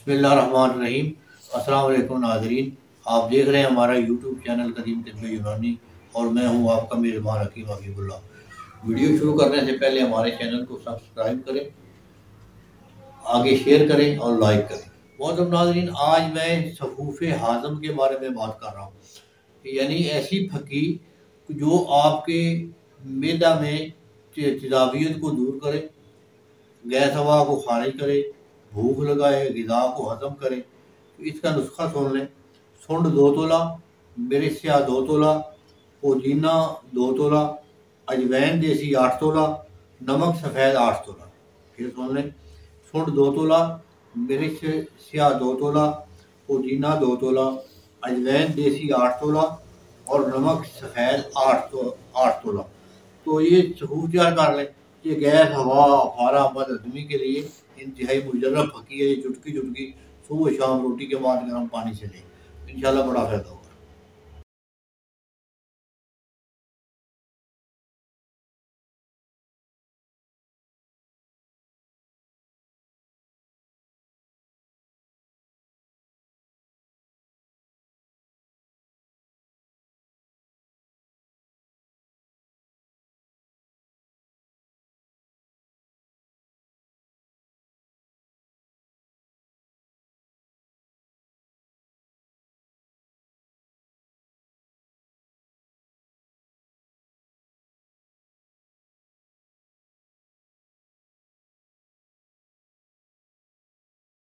बिस्मिल्लाहिर्रहमानिर्रहीम। अस्सलाम वालेकुम नाज़रीन, आप देख रहे हैं हमारा यूट्यूब चैनल कदीम तिब्बे यूनानी और मैं हूं आपका मेज़बान हकीम हबीबुल्लाह। वीडियो शुरू करने से पहले हमारे चैनल को सब्सक्राइब करें, आगे शेयर करें और लाइक करें। मोहतरम नाज़रीन, आज मैं सफ़ूफ़ हाज़म के बारे में बात कर रहा हूँ, यानी ऐसी फकी जो आपके मैदा में तेज़ाबियत को दूर करे, गैस हवा को खारिज करे, भूख लगाए, ग़िज़ा को हज़म करे। तो इसका नुस्खा सुन लें। सुंड 2 तोला, मिर्च स्याह 2 तोला, पुदीना 2 तोला, अजवैन देसी 8 तोला, नमक सफ़ेद 8 तोला। फिर सुन लें। सुंड 2 तोला, मिर्च स्याह 2 तोला, पुदीना 2 तोला, अजवैन देसी 8 तोला और नमक सफ़ेद 8 तोला। तो ये सहूर तैयार कर लें। ये गैस हवा फारा बदहज़मी के लिए इंतहाई मुजर्रब फकी है। ये चुटकी चुटकी सुबह शाम रोटी के बाद गर्म पानी से लें, इंशाल्लाह बड़ा फ़ायदा होगा।